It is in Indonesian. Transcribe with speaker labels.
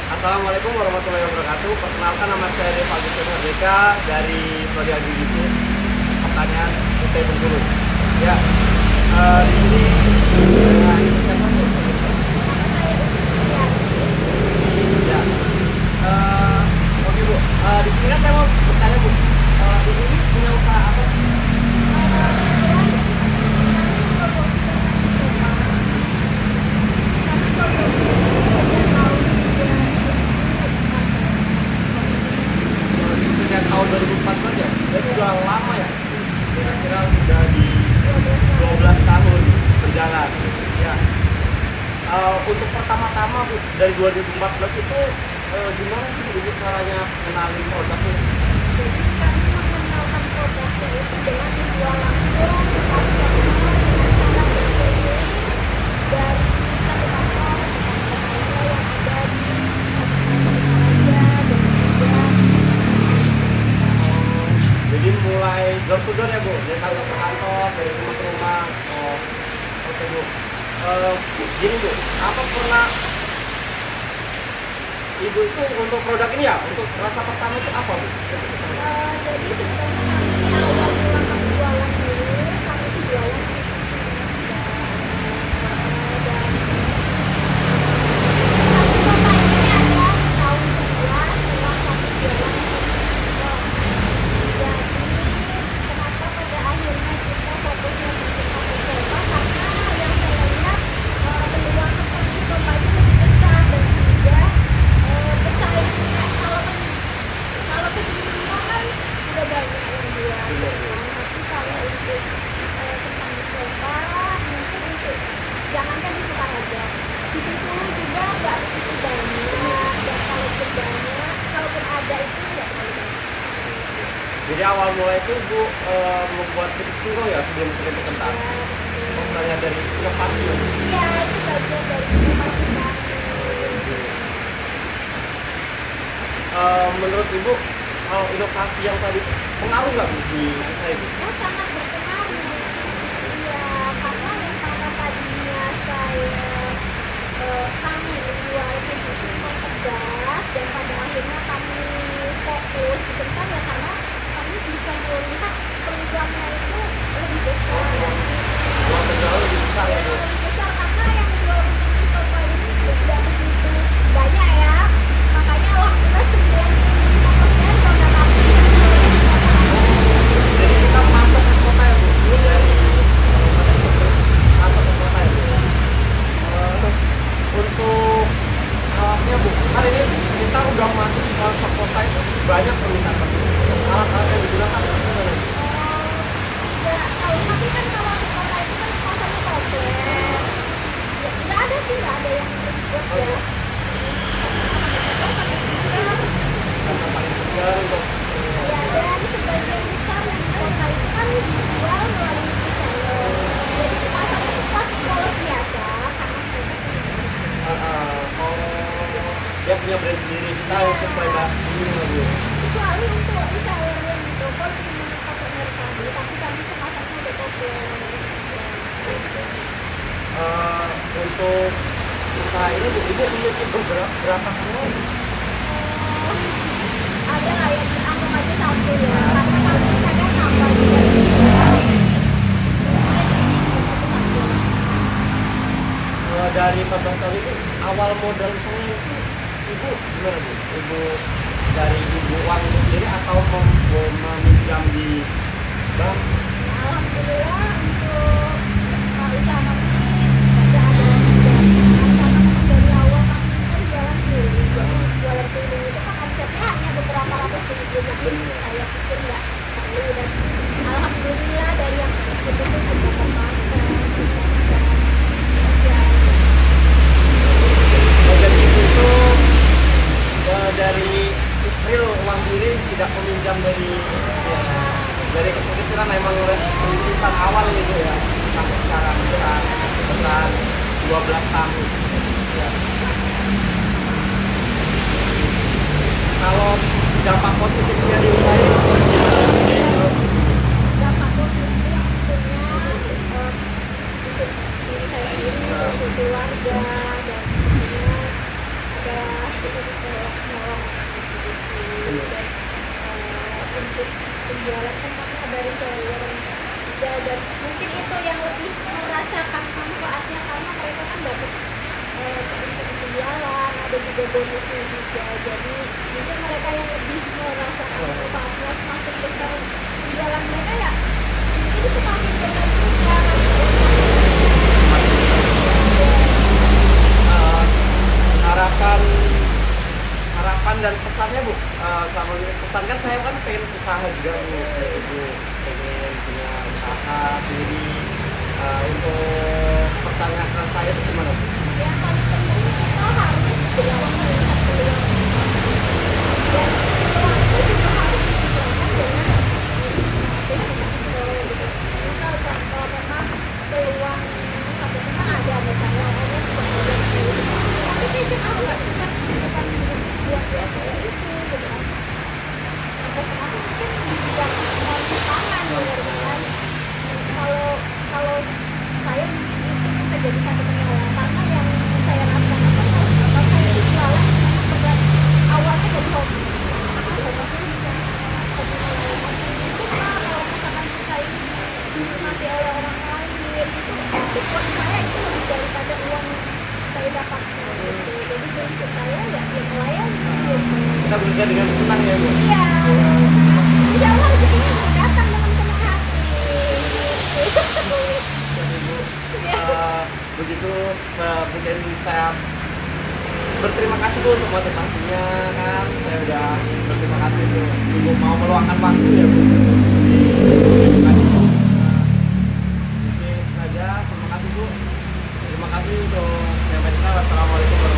Speaker 1: Assalamualaikum warahmatullahi wabarakatuh. Perkenalkan, nama saya Dev Agustin Merdeka dari Prodi Agribisnis Pertanian UT Bengkulu. Ya, di sini siapa Bu? Ya, oke Bu. Di sini kan saya mau bertanya Bu. Ibu ini punya usaha apa sih? Sejak tahun 2014 ya? Jadi udah lama ya? Kira-kira sudah di 12 tahun berjalan. Ya. Untuk pertama-tama Bu, dari 2014 itu gimana sih Ibu caranya kenalin produknya?
Speaker 2: Jadi kami mengenalkan produknya itu dengan menjual langsung kepada customer dengan cara berkeliling dari satu kantor ke kantor lainnya yang ada di Singaraja dan juga
Speaker 1: Jadi mulai door to door ya Bu, dari kantor ke kantor, dari rumah ke rumah. Oh, oke Bu. Gini Bu, apa pernah Ibu itu untuk produk ini ya, untuk rasa pertama itu apa Bu?
Speaker 2: jadi sebenarnya kami awal melakukan jualan dulu kami itu jualan di dan kami coba ini ada tahun kedua setelah kami jualan di jadi kenapa pada akhirnya kita fokusnya di satu coba karena yang saya lihat peluang seperti coba itu lebih besar dan juga pesaingnya kalau begini semua kan udah banyak yang jual tapi kalau untuk tentang coba mungkin untuk jangankan di Sukaraja di Bengkulu juga nggak begitu banyak dan kalaupun banyak kalaupun ada itu nggak terlalu banyak.
Speaker 1: Jadi awal mulai itu Bu membuat titik singkong ya sebelum ke kentang. Pokoknya dari inovasi ya Bu.
Speaker 2: Iya, itu bagian dari inovasi kami.
Speaker 1: Menurut Ibu, kalau inovasi yang tadi pengaruh nggak Bu di usaha Ibu?
Speaker 2: Oh, sangat berpengaruh. Iya, karena yang karena tadinya kami menjual bibit singkong pedas dan pada akhirnya kami fokus di kentang ya karena kami bisa melihat peluangnya itu lebih besar dan
Speaker 1: Uang penjualan lebih besar ya Bu.
Speaker 2: lebih besar karena yang jual bibit coba ini tidak begitu banyak ya. Makanya alhamdulillah 95% produk kami
Speaker 1: Jadi kita masuk ke kota ya Bu. Ini dari masuk ke kota ya Bu. Untuk alatnya Bu, kan ini kita udah masuk ke kota itu banyak permintaan pasti. Alat-alat yang digunakan gimana Bu?
Speaker 2: nggak tahu tapi kan kalau di kota itu kan pasarnya kompleks ya, nggak ada sih nggak ada yang ribet ya pakai stiker
Speaker 1: Karena pakai stiker untuk
Speaker 2: ya dan sebagian besar yang di kota itu kan dijual melalui reseller jadi di pasar itu pasti kalau biasa karena mereka punya
Speaker 1: dia punya brand sendiri, kita harus supply ini ya Bu.
Speaker 2: kecuali untuk reseller yang di toko lebih memang pakai merek kami tapi kami ke pasarnya udah kompleks
Speaker 1: Untuk usaha ini Bu, Ibu memiliki berapa karyawan?
Speaker 2: ada lah ya anggap aja satu ya karena kami kadang nambah juga
Speaker 1: Dari 14 tahun itu awal modal usahanya itu Ibu gimana Bu? Ibu dari Ibu uang itu sendiri atau meminjam di bank?
Speaker 2: alhamdulillah untuk usaha kami tidak ada pinjaman karena memang dari awal kami kan jualan keliling jadi jualan keliling itu kan omsetnya hanya beberapa ratus ribu jadi saya pikir nggak perlu dan alhamdulillah dari yang sedikit itu beberapa pasar
Speaker 1: Jadi itu dari real uang sendiri tidak meminjam dari kecil-kecilan memang rintisan awal gitu ya sampai sekarang bisa bertahan 12 tahun ya. Kalau dampak positifnya di usaha ini
Speaker 2: dampak positif yang tentunya untuk diri saya sendiri untuk keluarga dan tentunya ada ada bonusnya juga. Jadi mungkin mereka yang lebih merasakan manfaatnya semakin besar penjualan mereka ya, ini semakin besar juga.
Speaker 1: Harapan harapan dan pesannya Bu, selama ini pesan kan saya kan pengen usaha juga Bu, saya Bu pengen punya usaha sendiri. Untuk pesannya ke saya itu gimana Bu?
Speaker 2: Yang paling penting kita harus selalu melihat peluang, dan peluang itu juga harus disesuaikan dengan risiko gitu. Misal contoh memang peluang satu teman ada misalnya orangnya cuma ada 10, tapi passion aku nggak bisa bukan buat dia kayak itu gitu kan. Passion aku mungkin di bidang pangan gitu kan. Kalau kalau saya mungkin itu bisa jadi satu kendala, karena yang saya rasakan kan kalau saya itu jualan memang awalnya dari hobi, hobi suka kalau misalkan kita ini dinikmati oleh orang lain itu buat saya itu lebih daripada uang saya dapatkan gitu. Jadi prinsip saya ya melayani gitu.
Speaker 1: Kita bekerja dengan senang ya Bu?
Speaker 2: Iya, insya Allah rezekinya akan datang dengan senang hati gitu.
Speaker 1: Begitu mungkin saya berterima kasih Bu untuk motivasinya kan, saya udah berterima kasih Bu untuk mau meluangkan waktu ya Bu di mungkin saja. Terima kasih Bu, terima kasih untuk yang mendengar. Wassalamualaikum warahmatullahi wabarakatuh.